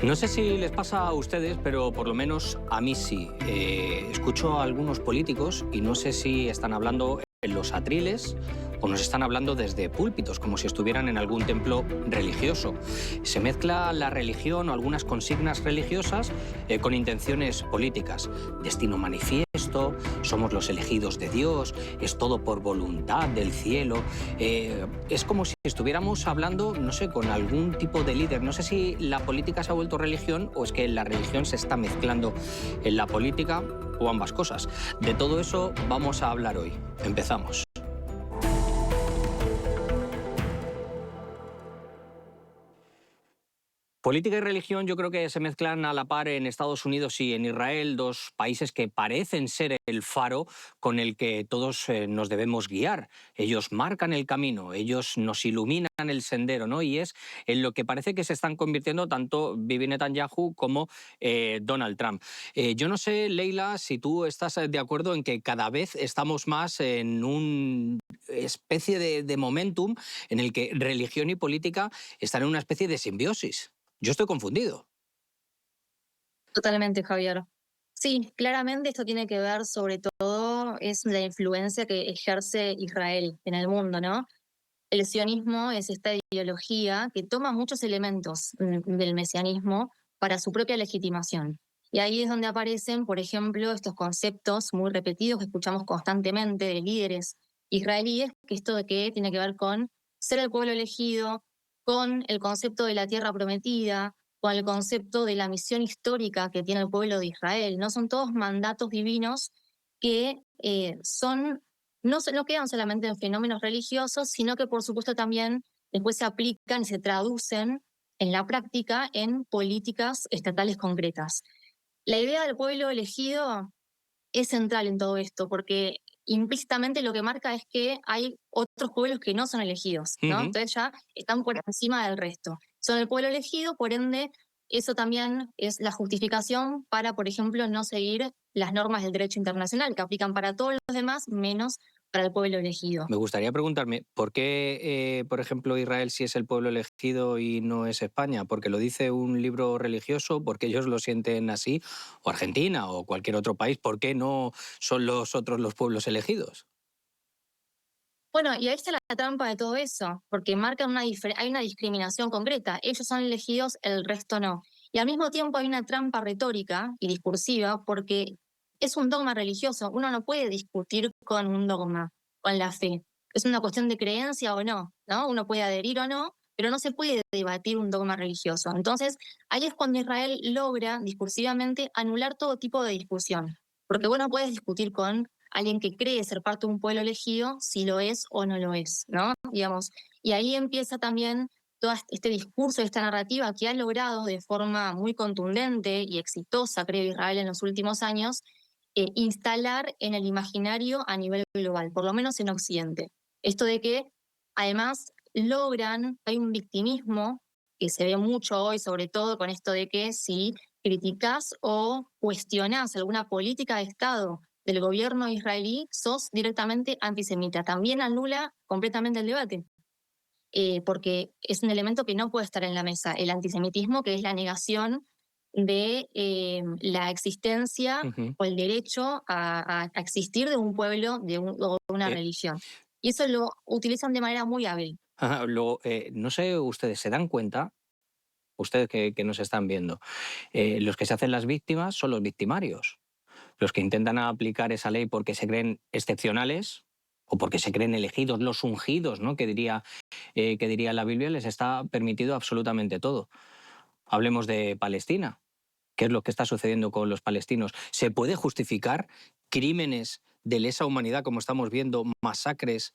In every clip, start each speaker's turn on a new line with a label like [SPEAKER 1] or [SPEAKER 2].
[SPEAKER 1] No sé si les pasa a ustedes, pero por lo menos a mí sí. Escucho a algunos políticos y no sé si están hablando en los atriles o nos están hablando desde púlpitos, como si estuvieran en algún templo religioso. Se mezcla la religión o algunas consignas religiosas con intenciones políticas. Destino manifiesto, somos los elegidos de Dios, es todo por voluntad del cielo. Es como si estuviéramos hablando, no sé, con algún tipo de líder. No sé si la política se ha vuelto religión o es que la religión se está mezclando en la política o ambas cosas. De todo eso vamos a hablar hoy. Empezamos. Política y religión yo creo que se mezclan a la par en Estados Unidos y en Israel, dos países que parecen ser el faro con el que todos nos debemos guiar. Ellos marcan el camino, ellos nos iluminan el sendero, ¿no? Y es en lo que parece que se están convirtiendo tanto Bibi Netanyahu como Donald Trump. Yo no sé, Leila, si tú estás de acuerdo en que cada vez estamos más en una especie de momentum en el que religión y política están en una especie de simbiosis. Yo estoy confundido.
[SPEAKER 2] Totalmente, Javier. Sí, claramente esto tiene que ver sobre todo es la influencia que ejerce Israel en el mundo, ¿no? El sionismo es esta ideología que toma muchos elementos del mesianismo para su propia legitimación. Y ahí es donde aparecen, por ejemplo, estos conceptos muy repetidos que escuchamos constantemente de líderes israelíes, que esto de que tiene que ver con ser el pueblo elegido, con el concepto de la tierra prometida, con el concepto de la misión histórica que tiene el pueblo de Israel. No son todos mandatos divinos que no quedan solamente en fenómenos religiosos, sino que por supuesto también después se aplican y se traducen en la práctica en políticas estatales concretas. La idea del pueblo elegido es central en todo esto, porque implícitamente lo que marca es que hay otros pueblos que no son elegidos, ¿no?
[SPEAKER 1] Ujú.
[SPEAKER 2] Entonces ya están por encima del resto. Son el pueblo elegido, por ende, eso también es la justificación para, por ejemplo, no seguir las normas del derecho internacional, que aplican para todos los demás, menos para el pueblo elegido.
[SPEAKER 1] Me gustaría preguntarme, ¿por qué, por ejemplo, Israel sí es el pueblo elegido y no es España? ¿Porque lo dice un libro religioso? ¿Porque ellos lo sienten así? ¿O Argentina o cualquier otro país? ¿Por qué no son los otros los pueblos elegidos?
[SPEAKER 2] Bueno, y ahí está la trampa de todo eso, porque marcan hay una discriminación concreta. Ellos son elegidos, el resto no. Y al mismo tiempo hay una trampa retórica y discursiva, porque es un dogma religioso. Uno no puede discutir con un dogma, con la fe. Es una cuestión de creencia o no, ¿no? Uno puede adherir o no, pero no se puede debatir un dogma religioso. Entonces, ahí es cuando Israel logra discursivamente anular todo tipo de discusión. Porque vos no puedes discutir con alguien que cree ser parte de un pueblo elegido, si lo es o no lo es, ¿no? Digamos, y ahí empieza también todo este discurso, esta narrativa que ha logrado de forma muy contundente y exitosa, creo, Israel en los últimos años, instalar en el imaginario a nivel global, por lo menos en Occidente. Esto de que además hay un victimismo que se ve mucho hoy, sobre todo con esto de que si criticas o cuestionás alguna política de Estado del gobierno israelí, sos directamente antisemita. También anula completamente el debate, porque es un elemento que no puede estar en la mesa, el antisemitismo, que es la negación de la existencia
[SPEAKER 1] Ujú.
[SPEAKER 2] o el derecho a existir de un pueblo, o de una
[SPEAKER 1] Eh,
[SPEAKER 2] religión. Y eso lo utilizan de manera muy hábil.
[SPEAKER 1] no sé, ustedes se dan cuenta, ustedes que nos están viendo, los que se hacen las víctimas son los victimarios. Los que intentan aplicar esa ley porque se creen excepcionales o porque se creen elegidos, los ungidos, ¿no? Que diría la Biblia, les está permitido absolutamente todo. Hablemos de Palestina. ¿Qué es lo que está sucediendo con los palestinos? ¿Se puede justificar crímenes de lesa humanidad, como estamos viendo, masacres,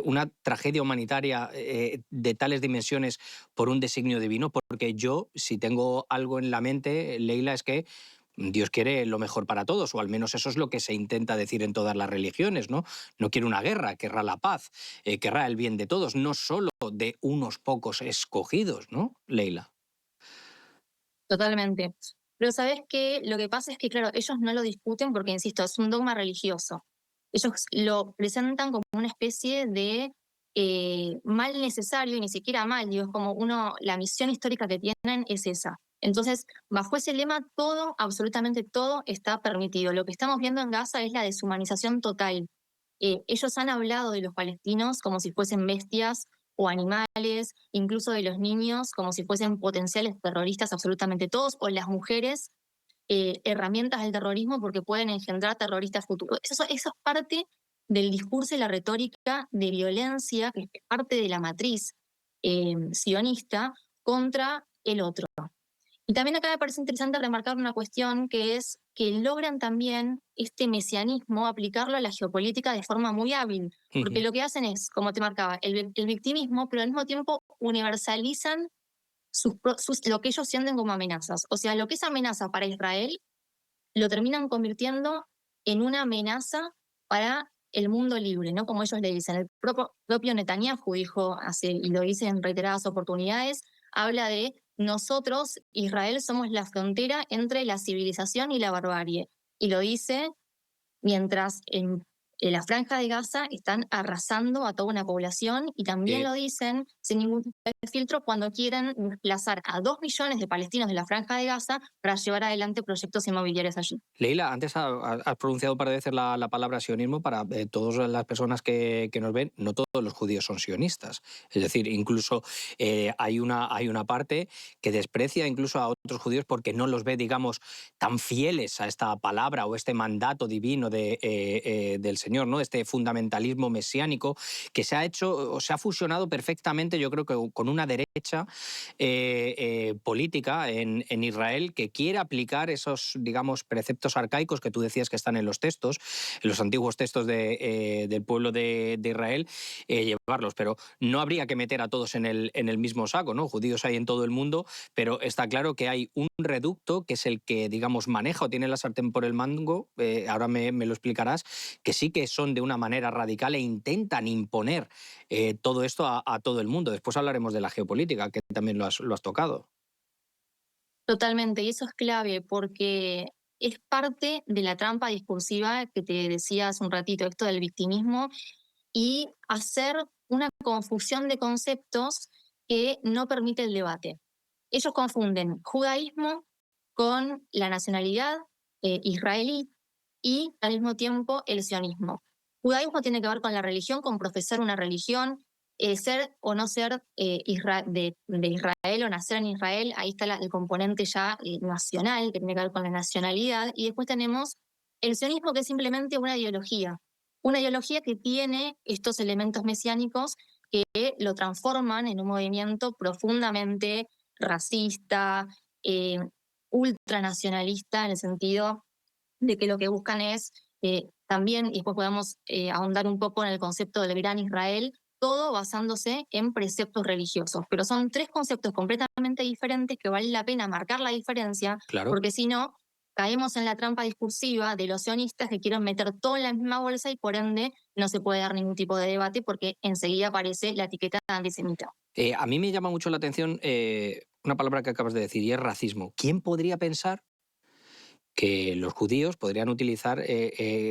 [SPEAKER 1] una tragedia humanitaria de tales dimensiones por un designio divino? Porque yo, si tengo algo en la mente, Leila, es que Dios quiere lo mejor para todos, o al menos eso es lo que se intenta decir en todas las religiones, ¿no? No quiere una guerra, querrá la paz, querrá el bien de todos, no solo de unos pocos escogidos, ¿no, Leila?
[SPEAKER 2] Totalmente. Pero sabes que lo que pasa es que, claro, ellos no lo discuten porque, insisto, es un dogma religioso. Ellos lo presentan como una especie de mal necesario, y ni siquiera mal, digo, es como la misión histórica que tienen es esa. Entonces, bajo ese lema, todo, absolutamente todo está permitido. Lo que estamos viendo en Gaza es la deshumanización total. Ellos han hablado de los palestinos como si fuesen bestias o animales, incluso de los niños como si fuesen potenciales terroristas, absolutamente todos, o las mujeres herramientas del terrorismo porque pueden engendrar terroristas futuros. Eso es parte del discurso y la retórica de violencia, que es parte de la matriz sionista contra el otro. Y también acá me parece interesante remarcar una cuestión que es que logran también este mesianismo aplicarlo a la geopolítica de forma muy hábil, porque
[SPEAKER 1] Ujú.
[SPEAKER 2] lo que hacen es, como te marcaba, el victimismo, pero al mismo tiempo universalizan lo que ellos sienten como amenazas. O sea, lo que es amenaza para Israel lo terminan convirtiendo en una amenaza para el mundo libre, ¿no? Como ellos le dicen. El propio Netanyahu dijo, y lo dice en reiteradas oportunidades, habla de nosotros, Israel, somos la frontera entre la civilización y la barbarie. Y lo dice mientras en la franja de Gaza están arrasando a toda una población y también
[SPEAKER 1] Eh,
[SPEAKER 2] lo dicen sin ningún tipo de filtro cuando quieren desplazar a 2 millones de palestinos de la franja de Gaza para llevar adelante proyectos inmobiliarios allí.
[SPEAKER 1] Leila, antes has pronunciado un par de veces la palabra sionismo para todas las personas que nos ven. No todos los judíos son sionistas. Es decir, incluso hay una parte que desprecia incluso a otros judíos porque no los ve, digamos, tan fieles a esta palabra o este mandato divino del Señor, ¿no? Este fundamentalismo mesiánico que se ha hecho o se ha fusionado perfectamente, yo creo que con una derecha política en Israel que quiere aplicar esos, digamos, preceptos arcaicos que tú decías que están en los textos, en los antiguos textos del pueblo de Israel, llevarlos. Pero no habría que meter a todos en el mismo saco, ¿no? Judíos hay en todo el mundo, pero está claro que hay un reducto que es el que, digamos, maneja o tiene la sartén por el mango, ahora me lo explicarás, que sí que son de una manera radical e intentan imponer todo esto a todo el mundo. Después hablaremos de la geopolítica, que también lo has tocado.
[SPEAKER 2] Totalmente, y eso es clave porque es parte de la trampa discursiva que te decía hace un ratito, esto del victimismo y hacer una confusión de conceptos que no permite el debate. Ellos confunden judaísmo con la nacionalidad israelí y al mismo tiempo el sionismo. Judaísmo tiene que ver con la religión, con profesar una religión, ser o no ser de Israel o nacer en Israel, ahí está el componente ya nacional, que tiene que ver con la nacionalidad, y después tenemos el sionismo, que es simplemente una ideología que tiene estos elementos mesiánicos que lo transforman en un movimiento profundamente racista, eh, ultranacionalista, en el sentido de que lo que buscan es también, y después podemos ahondar un poco en el concepto del gran Israel, todo basándose en preceptos religiosos. Pero son tres conceptos completamente diferentes que vale la pena marcar la diferencia,
[SPEAKER 1] Claro.
[SPEAKER 2] porque si no, caemos en la trampa discursiva de los sionistas que quieren meter todo en la misma bolsa y por ende no se puede dar ningún tipo de debate porque enseguida aparece la etiqueta de antisemita.
[SPEAKER 1] A mí me llama mucho la atención una palabra que acabas de decir y es racismo. ¿Quién podría pensar que los judíos podrían utilizar,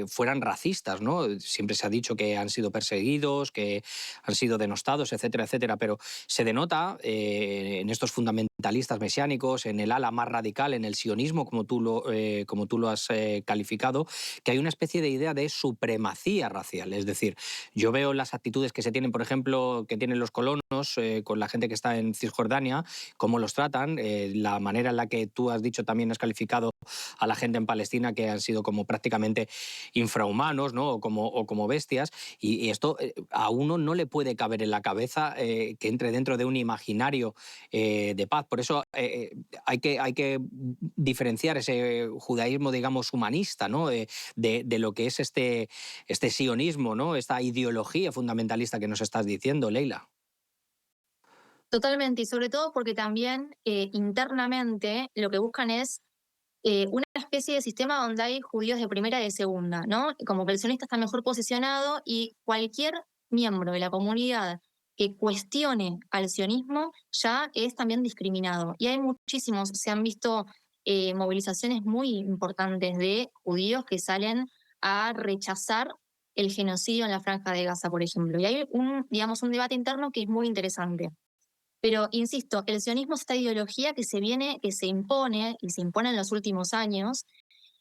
[SPEAKER 1] fueran racistas, ¿no? Siempre se ha dicho que han sido perseguidos, que han sido denostados, etcétera, etcétera, pero se denota en estos fundamentalistas mesiánicos, en el ala más radical, en el sionismo, como tú lo has calificado, que hay una especie de idea de supremacía racial. Es decir, yo veo las actitudes que se tienen, por ejemplo, que tienen los colonos con la gente que está en Cisjordania, cómo los tratan, la manera en la que tú has dicho también, has calificado a la gente en Palestina que han sido como prácticamente infrahumanos, ¿no? O como bestias. Y esto a uno no le puede caber en la cabeza que entre dentro de un imaginario de paz. Por eso hay que diferenciar ese judaísmo, digamos, humanista, ¿no? De lo que es este sionismo, ¿no? Esta ideología fundamentalista que nos estás diciendo, Leila.
[SPEAKER 2] Totalmente, y sobre todo porque también internamente lo que buscan es una especie de sistema donde hay judíos de primera y de segunda, ¿no? Como que el sionista está mejor posicionado y cualquier miembro de la comunidad que cuestione al sionismo ya es también discriminado. Y hay muchísimos, se han visto movilizaciones muy importantes de judíos que salen a rechazar el genocidio en la Franja de Gaza, por ejemplo. Y hay digamos, un debate interno que es muy interesante. Pero, insisto, el sionismo es esta ideología que se impone y se impone en los últimos años,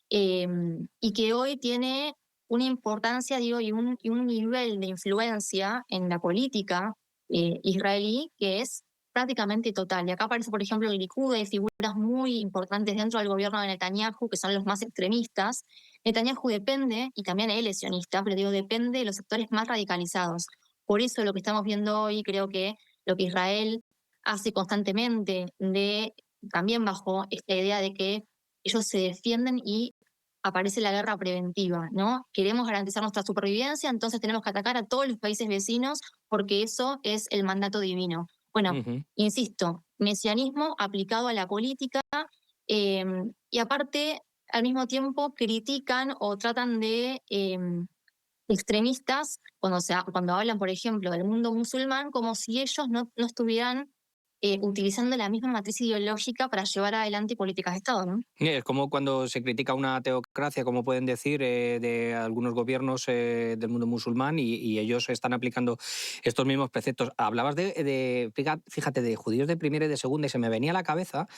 [SPEAKER 2] y que hoy tiene una importancia, digo, y un nivel de influencia en la política israelí que es prácticamente total. Y acá aparece, por ejemplo, el Likud, hay figuras muy importantes dentro del gobierno de Netanyahu, que son los más extremistas. Netanyahu depende, y también él es sionista, pero digo, depende de los sectores más radicalizados. Por eso lo que estamos viendo hoy, creo que lo que Israel hace constantemente, también bajo esta idea de que ellos se defienden y aparece la guerra preventiva, ¿no? Queremos garantizar nuestra supervivencia, entonces tenemos que atacar a todos los países vecinos porque eso es el mandato divino. Bueno,
[SPEAKER 1] Ujú.
[SPEAKER 2] insisto, mesianismo aplicado a la política, eh, y aparte, al mismo tiempo, critican o tratan de extremistas cuando hablan, por ejemplo, del mundo musulmán, como si ellos no estuvieran utilizando la misma matriz ideológica para llevar adelante políticas de Estado, ¿no?
[SPEAKER 1] Es como cuando se critica una teocracia, como pueden decir, de algunos gobiernos del mundo musulmán y ellos están aplicando estos mismos preceptos. Hablabas fíjate, de judíos de primera y de segunda y se me venía a la cabeza,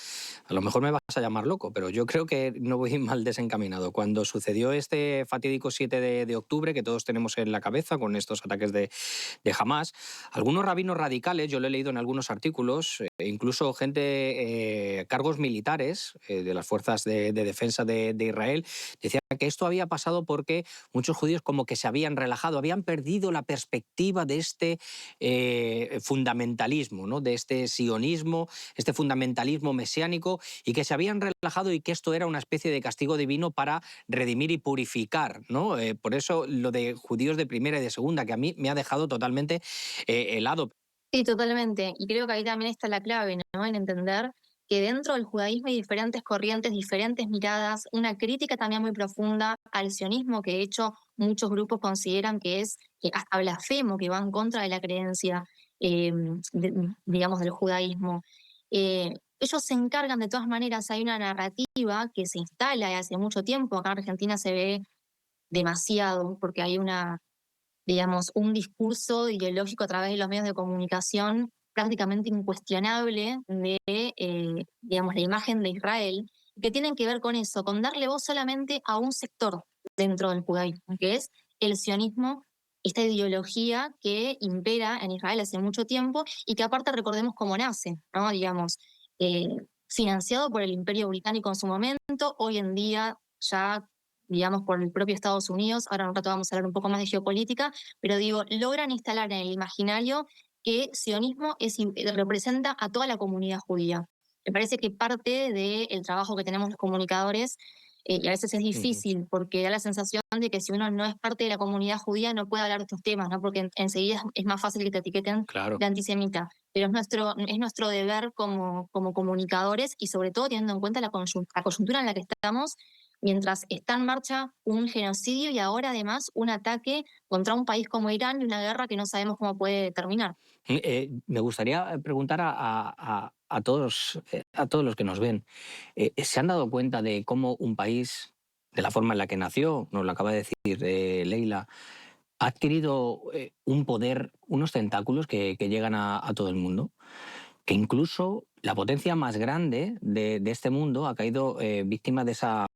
[SPEAKER 1] a lo mejor me vas a llamar loco, pero yo creo que no voy mal desencaminado. Cuando sucedió este fatídico 7 de octubre, que todos tenemos en la cabeza con estos ataques de Hamas, algunos rabinos radicales, yo lo he leído en algunos artículos, incluso gente, cargos militares de las fuerzas de defensa de Israel, decían que esto había pasado porque muchos judíos como que se habían relajado, habían perdido la perspectiva de este fundamentalismo, ¿no? De este sionismo, este fundamentalismo mesiánico, y que se habían relajado y que esto era una especie de castigo divino para redimir y purificar, ¿no? Por eso lo de judíos de primera y de segunda, que a mí me ha dejado totalmente helado.
[SPEAKER 2] Sí, totalmente. Y creo que ahí también está la clave, ¿no? En entender que dentro del judaísmo hay diferentes corrientes, diferentes miradas, una crítica también muy profunda al sionismo, que de hecho muchos grupos consideran que es que hasta blasfemo, que va en contra de la creencia, eh, digamos, del judaísmo. Ellos se encargan, de todas maneras, hay una narrativa que se instala hace mucho tiempo, acá en Argentina se ve demasiado, porque hay digamos, un discurso ideológico a través de los medios de comunicación prácticamente incuestionable de, digamos, la imagen de Israel, que tienen que ver con eso, con darle voz solamente a un sector dentro del judaísmo, que es el sionismo, esta ideología que impera en Israel hace mucho tiempo y que aparte recordemos cómo nace, ¿no? Digamos, eh, financiado por el Imperio Británico en su momento, hoy en día ya digamos, por el propio Estados Unidos. Ahora en un rato vamos a hablar un poco más de geopolítica, pero digo, logran instalar en el imaginario que sionismo representa a toda la comunidad judía. Me parece que parte del trabajo que tenemos los comunicadores, y a veces es
[SPEAKER 1] Ujú.
[SPEAKER 2] difícil, porque da la sensación de que si uno no es parte de la comunidad judía no puede hablar de estos temas, ¿no? Porque enseguida es más fácil que te etiqueten
[SPEAKER 1] Claro.
[SPEAKER 2] de antisemita. Pero es nuestro deber como comunicadores y sobre todo teniendo en cuenta la coyuntura en la que estamos, mientras está en marcha un genocidio y ahora además un ataque contra un país como Irán y una guerra que no sabemos cómo puede terminar.
[SPEAKER 1] Me gustaría preguntar a todos los que nos ven, ¿se han dado cuenta de cómo un país, de la forma en la que nació, nos lo acaba de decir Leila, ha adquirido un poder, unos tentáculos que llegan a todo el mundo? Que incluso la potencia más grande de este mundo ha caído víctima de esa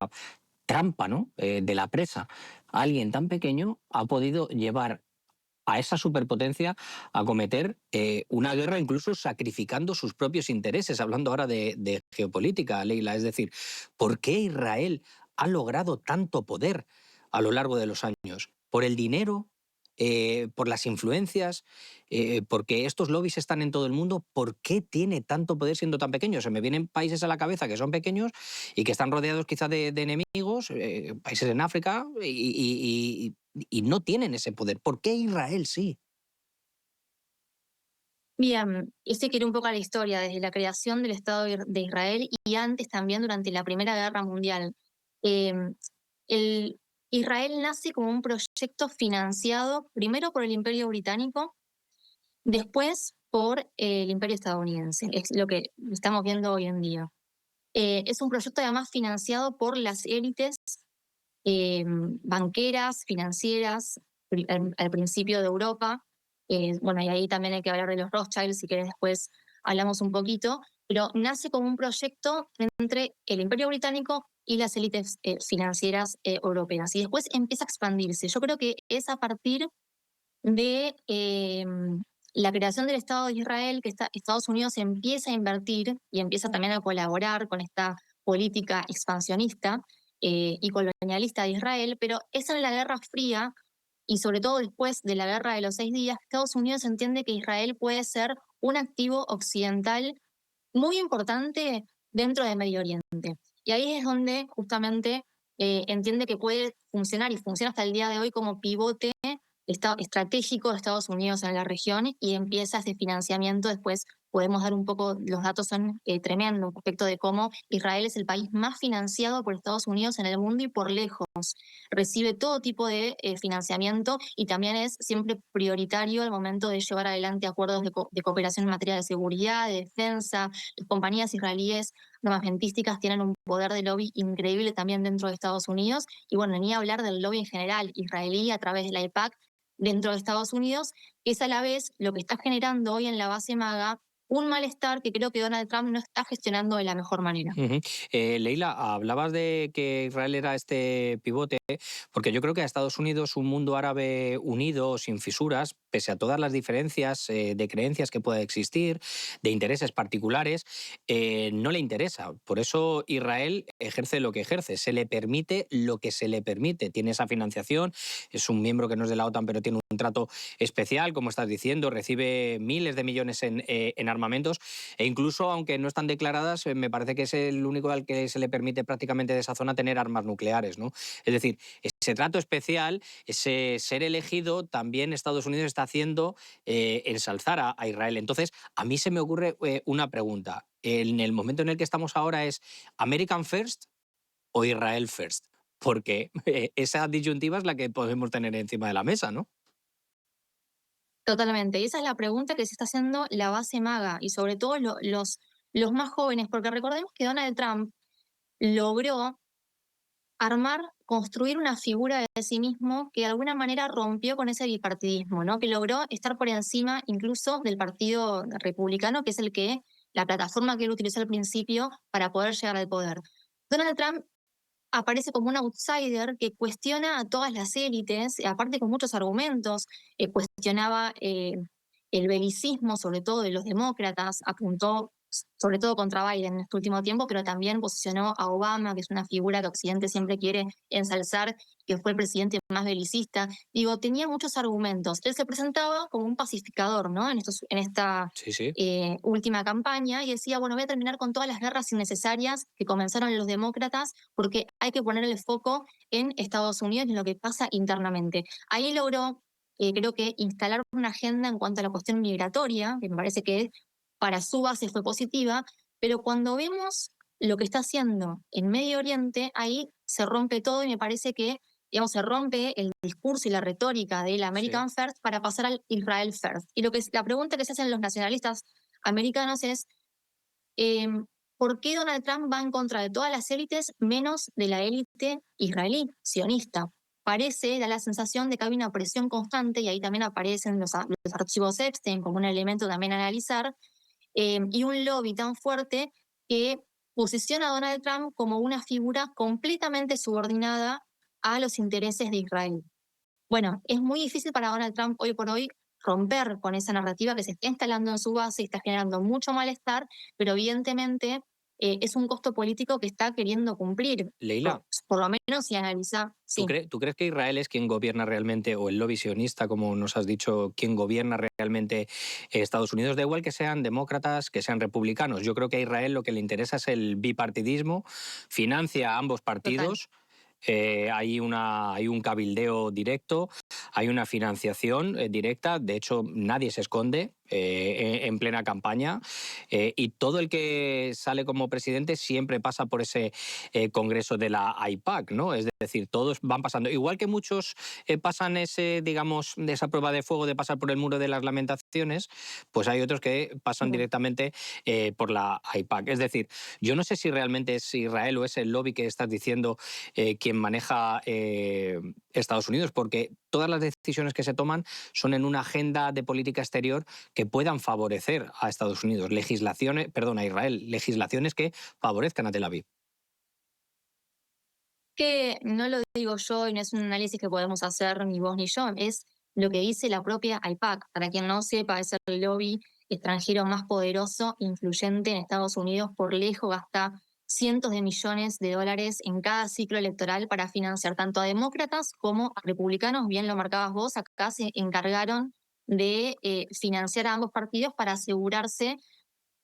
[SPEAKER 1] trampa, ¿no? De la presa. Alguien tan pequeño ha podido llevar a esa superpotencia a cometer una guerra, incluso sacrificando sus propios intereses, hablando ahora de geopolítica, Leila. Es decir, ¿por qué Israel ha logrado tanto poder a lo largo de los años? ¿Por el dinero? ¿Por las influencias? ¿Porque estos lobbies están en todo el mundo? ¿Por qué tiene tanto poder siendo tan pequeño? Se me vienen países a la cabeza que son pequeños y que están rodeados quizá de enemigos, países en África, y no tienen ese poder. ¿Por qué Israel sí?
[SPEAKER 2] Bien, esto quiere un poco a la historia, desde la creación del Estado de Israel y antes también durante la Primera Guerra Mundial. Eh, el, Israel nace como un proyecto financiado primero por el Imperio Británico, después por el Imperio Estadounidense. Es lo que estamos viendo hoy en día. Es un proyecto además financiado por las élites banqueras, financieras, al principio de Europa. Bueno, y ahí también hay que hablar de los Rothschild, si querés después hablamos un poquito, pero nace como un proyecto entre el Imperio Británico y las élites financieras europeas. Y después empieza a expandirse. Yo creo que es a partir de la creación del Estado de Israel que Estados Unidos empieza a invertir y empieza también a colaborar con esta política expansionista y colonialista de Israel, pero es en la Guerra Fría y sobre todo después de la Guerra de los 6 días, Estados Unidos entiende que Israel puede ser un activo occidental muy importante dentro de Medio Oriente. Y ahí es donde justamente entiende que puede funcionar y funciona hasta el día de hoy como pivote estratégico de Estados Unidos en la región y empieza ese financiamiento. Después podemos dar un poco, los datos son tremendos respecto de cómo Israel es el país más financiado por Estados Unidos en el mundo y por lejos. Recibe todo tipo de financiamiento y también es siempre prioritario al momento de llevar adelante acuerdos de cooperación en materia de seguridad, de defensa. Las compañías israelíes armamentísticas tienen un poder de lobby increíble también dentro de Estados Unidos. Y bueno, ni hablar del lobby en general israelí a través de la IPAC dentro de Estados Unidos, que es a la vez lo que está generando hoy en la base MAGA un malestar que creo que Donald Trump no está gestionando de la mejor manera.
[SPEAKER 1] Ujú. Leila, hablabas de que Israel era este pivote, porque yo creo que a Estados Unidos un mundo árabe unido, sin fisuras, pese a todas las diferencias de creencias que pueda existir, de intereses particulares, no le interesa. Por eso Israel ejerce lo que ejerce, se le permite lo que se le permite. Tiene esa financiación, es un miembro que no es de la OTAN, pero tiene un trato especial, como estás diciendo, recibe miles de millones en armamentos e incluso, aunque no están declaradas, me parece que es el único al que se le permite prácticamente de esa zona tener armas nucleares, ¿no? Es decir, ese trato especial, ese ser elegido, también Estados Unidos está haciendo ensalzar a Israel. Entonces, a mí se me ocurre una pregunta. En el momento en el que estamos ahora, ¿es American First o Israel First? Porque esa disyuntiva es la que podemos tener encima de la mesa, ¿no?
[SPEAKER 2] Totalmente. Y esa es la pregunta que se está haciendo la base MAGA y sobre todo los más jóvenes, porque recordemos que Donald Trump logró construir una figura de sí mismo que de alguna manera rompió con ese bipartidismo, ¿no? Que logró estar por encima incluso del Partido Republicano, que es la plataforma que él utilizó al principio para poder llegar al poder. Donald Trump aparece como un outsider que cuestiona a todas las élites, aparte con muchos argumentos, cuestionaba el belicismo, sobre todo de los demócratas, apuntó sobre todo contra Biden en este último tiempo, pero también posicionó a Obama, que es una figura que Occidente siempre quiere ensalzar, que fue el presidente más belicista. Digo, tenía muchos argumentos. Él se presentaba como un pacificador, ¿no? En esta
[SPEAKER 1] Sí, sí.
[SPEAKER 2] última campaña y decía, bueno, voy a terminar con todas las guerras innecesarias que comenzaron los demócratas porque hay que poner el foco en Estados Unidos y en lo que pasa internamente. Ahí logró, creo que, instalar una agenda en cuanto a la cuestión migratoria, que me parece que para su base fue positiva, pero cuando vemos lo que está haciendo en Medio Oriente, ahí se rompe todo y me parece que, digamos, se rompe el discurso y la retórica del
[SPEAKER 1] Sí.
[SPEAKER 2] American First para pasar al Israel First. Y la pregunta que se hacen los nacionalistas americanos es, ¿por qué Donald Trump va en contra de todas las élites menos de la élite israelí, sionista? Da la sensación de que hay una presión constante y ahí también aparecen los archivos Epstein como un elemento también a analizar, y un lobby tan fuerte que posiciona a Donald Trump como una figura completamente subordinada a los intereses de Israel. Bueno, es muy difícil para Donald Trump hoy por hoy romper con esa narrativa que se está instalando en su base y está generando mucho malestar, pero evidentemente es un costo político que está queriendo cumplir,
[SPEAKER 1] Leila,
[SPEAKER 2] por lo menos si analiza,
[SPEAKER 1] ¿tú,
[SPEAKER 2] sí.
[SPEAKER 1] tú crees que Israel es quien gobierna realmente, o el lobby sionista, como nos has dicho, quien gobierna realmente Estados Unidos? Da igual que sean demócratas, que sean republicanos. Yo creo que a Israel lo que le interesa es el bipartidismo, financia a ambos
[SPEAKER 2] Total.
[SPEAKER 1] partidos. Hay un cabildeo directo, hay una financiación directa, de hecho nadie se esconde en plena campaña y todo el que sale como presidente siempre pasa por ese congreso de la AIPAC, ¿no? Es decir, todos van pasando, igual que muchos pasan digamos, de esa prueba de fuego de pasar por el muro de las lamentaciones, pues hay otros que pasan
[SPEAKER 2] Ujú.
[SPEAKER 1] directamente por la AIPAC. Es decir, yo no sé si realmente es Israel o es el lobby que estás diciendo quien maneja Estados Unidos, porque todas las decisiones que se toman son en una agenda de política exterior que puedan favorecer a Estados Unidos, a Israel, legislaciones que favorezcan a Tel Aviv.
[SPEAKER 2] Que no lo digo yo y no es un análisis que podemos hacer ni vos ni yo, es lo que dice la propia AIPAC. Para quien no sepa, es el lobby extranjero más poderoso e influyente en Estados Unidos. Por lejos gasta cientos de millones de dólares en cada ciclo electoral para financiar tanto a demócratas como a republicanos. Bien lo marcabas vos, acá se encargaron de financiar a ambos partidos para asegurarse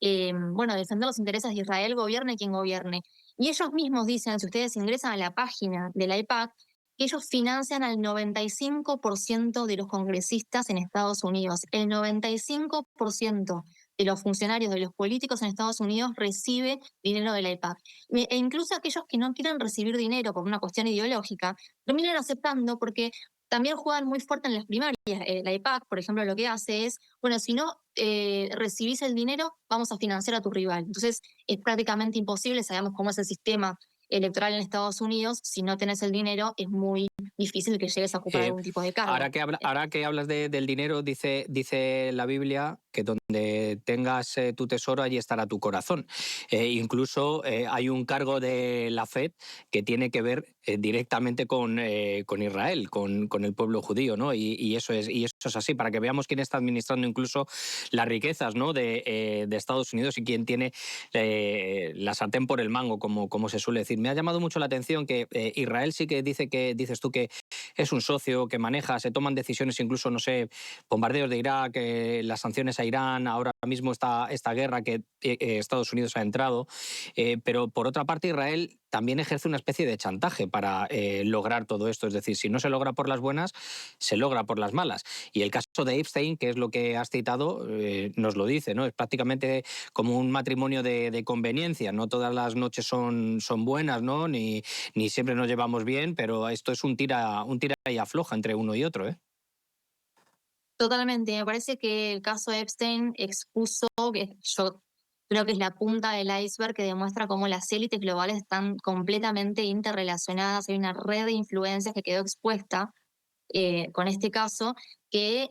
[SPEAKER 2] bueno, defender los intereses de Israel, gobierne quien gobierne. Y ellos mismos dicen, si ustedes ingresan a la página de la IPAC, que ellos financian al 95% de los congresistas en Estados Unidos. El 95% de los funcionarios, de los políticos en Estados Unidos recibe dinero de la IPAC. E incluso aquellos que no quieren recibir dinero por una cuestión ideológica, terminan aceptando porque también juegan muy fuerte en las primarias. La IPAC, por ejemplo, lo que hace es, bueno, si no recibís el dinero, vamos a financiar a tu rival. Entonces, es prácticamente imposible, sabemos cómo es el sistema electoral en Estados Unidos, si no tenés el dinero, es muy difícil que llegues a ocupar
[SPEAKER 1] Eh,
[SPEAKER 2] algún tipo de cargo.
[SPEAKER 1] ahora que hablas del dinero, dice la Biblia que donde tengas tu tesoro, allí estará tu corazón. Incluso hay un cargo de la FED que tiene que ver directamente con Israel, con el pueblo judío, ¿no? Y eso es así, para que veamos quién está administrando incluso las riquezas, ¿no? de Estados Unidos y quién tiene la sartén por el mango, como se suele decir. Me ha llamado mucho la atención que Israel sí que dices tú que es un socio que maneja, se toman decisiones incluso, no sé, bombardeos de Irak, las sanciones a Irán, ahora mismo esta guerra que Estados Unidos ha entrado, pero por otra parte Israel también ejerce una especie de chantaje para lograr todo esto, es decir, si no se logra por las buenas, se logra por las malas. Y el caso de Epstein, que es lo que has citado, nos lo dice, ¿no? Es prácticamente como un matrimonio de conveniencia, no todas las noches son buenas, ¿no? Ni siempre nos llevamos bien, pero esto es un tira y afloja entre uno y otro, ¿eh?
[SPEAKER 2] Totalmente, me parece que el caso Epstein expuso, que yo creo que es la punta del iceberg que demuestra cómo las élites globales están completamente interrelacionadas, hay una red de influencias que quedó expuesta con este caso, que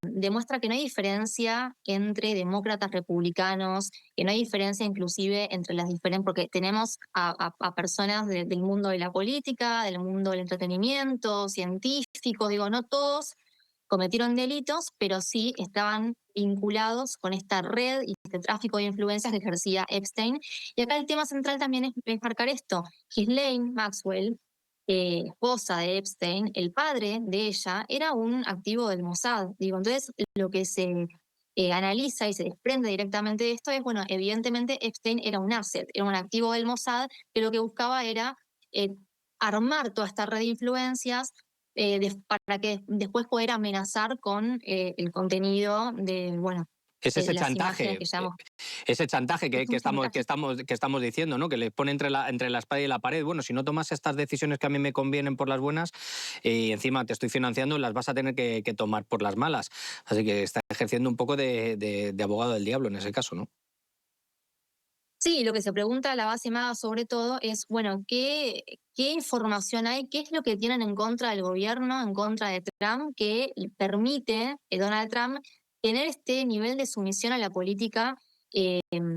[SPEAKER 2] demuestra que no hay diferencia entre demócratas, republicanos, que no hay diferencia inclusive entre las diferentes, porque tenemos a personas del mundo de la política, del mundo del entretenimiento, científicos, digo, no todos cometieron delitos, pero sí estaban vinculados con esta red y este tráfico de influencias que ejercía Epstein. Y acá el tema central también es marcar esto. Ghislaine Maxwell, esposa de Epstein, el padre de ella, era un activo del Mossad. Digo, entonces lo que se analiza y se desprende directamente de esto es, bueno, evidentemente Epstein era un asset, era un activo del Mossad que lo que buscaba era eh, armar toda esta red de influencias para que después poder amenazar con el contenido de, bueno,
[SPEAKER 1] Es ese
[SPEAKER 2] las imágenes
[SPEAKER 1] chantaje,
[SPEAKER 2] que ya hemos...
[SPEAKER 1] ese chantaje
[SPEAKER 2] Es
[SPEAKER 1] que
[SPEAKER 2] un
[SPEAKER 1] estamos, que,
[SPEAKER 2] chantaje.
[SPEAKER 1] estamos, que estamos diciendo, ¿no? Que le pone entre la espada y la pared. Bueno, si no tomas estas decisiones que a mí me convienen por las buenas y encima te estoy financiando, las vas a tener que tomar por las malas. Así que está ejerciendo un poco de abogado del diablo en ese caso, ¿no?
[SPEAKER 2] Sí, lo que se pregunta la base MAGA sobre todo es, bueno, ¿qué información hay? ¿Qué es lo que tienen en contra del gobierno, en contra de Trump, que le permite Donald Trump tener este nivel de sumisión a la política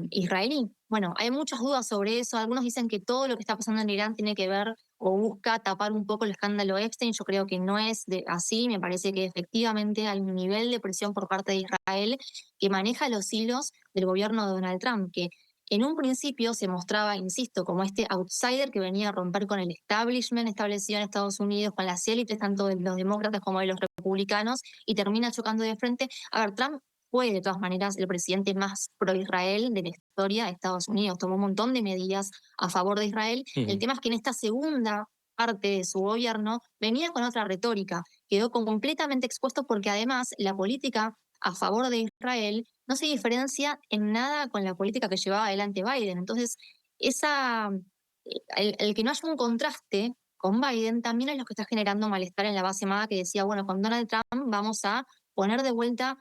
[SPEAKER 2] israelí? Bueno, hay muchas dudas sobre eso. Algunos dicen que todo lo que está pasando en Irán tiene que ver o busca tapar un poco el escándalo Epstein. Yo creo que no es así. Me parece que efectivamente hay un nivel de presión por parte de Israel que maneja los hilos del gobierno de Donald Trump, que en un principio se mostraba, insisto, como este outsider que venía a romper con el establishment establecido en Estados Unidos, con las élites tanto de los demócratas como de los republicanos, y termina chocando de frente. A ver, Trump fue de todas maneras el presidente más pro-Israel de la historia de Estados Unidos, tomó un montón de medidas a favor de Israel. El
[SPEAKER 1] Ujú.
[SPEAKER 2] tema es que en esta segunda parte de su gobierno venía con otra retórica, quedó completamente expuesto porque además la política a favor de Israel no se diferencia en nada con la política que llevaba adelante Biden. Entonces, el que no haya un contraste con Biden también es lo que está generando malestar en la base MAGA que decía, bueno, con Donald Trump vamos a poner de vuelta,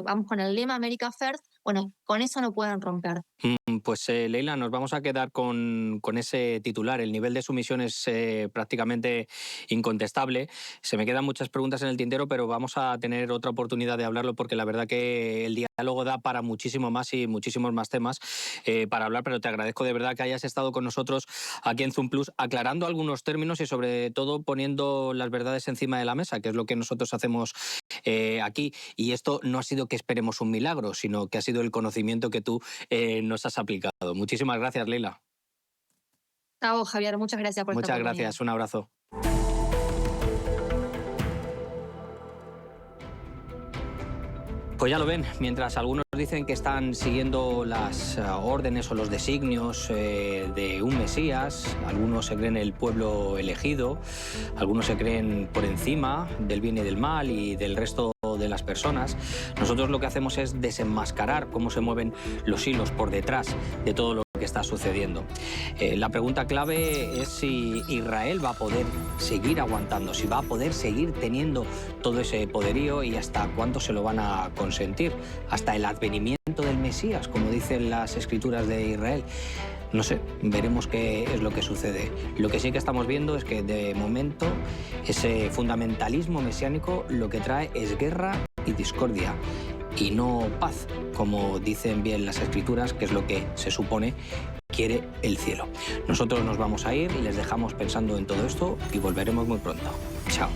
[SPEAKER 2] vamos con el lema America First, Bueno, con eso no pueden romper.
[SPEAKER 1] Pues Leila, nos vamos a quedar con ese titular. El nivel de sumisión es prácticamente incontestable. Se me quedan muchas preguntas en el tintero, pero vamos a tener otra oportunidad de hablarlo porque la verdad que el diálogo da para muchísimo más y muchísimos más temas para hablar, pero te agradezco de verdad que hayas estado con nosotros aquí en Zoom Plus, aclarando algunos términos y sobre todo poniendo las verdades encima de la mesa, que es lo que nosotros hacemos aquí. Y esto no ha sido que esperemos un milagro, sino que ha sido el conocimiento que tú nos has aplicado. Muchísimas gracias, Leila.
[SPEAKER 2] A vos, Javier, muchas gracias por esta
[SPEAKER 1] Muchas
[SPEAKER 2] oportunidad.
[SPEAKER 1] gracias, un abrazo. Pues ya lo ven, mientras algunos dicen que están siguiendo las órdenes o los designios de un Mesías, algunos se creen el pueblo elegido, algunos se creen por encima del bien y del mal y del resto de las personas. Nosotros lo que hacemos es desenmascarar cómo se mueven los hilos por detrás de todo lo que está sucediendo. La pregunta clave es si Israel va a poder seguir aguantando, si va a poder seguir teniendo todo ese poderío y hasta cuánto se lo van a consentir, hasta el advenimiento del Mesías, como dicen las escrituras de Israel. No sé, veremos qué es lo que sucede. Lo que sí que estamos viendo es que de momento ese fundamentalismo mesiánico lo que trae es guerra y discordia y no paz, como dicen bien las escrituras, que es lo que se supone quiere el cielo. Nosotros nos vamos a ir, les dejamos pensando en todo esto y volveremos muy pronto. Chao.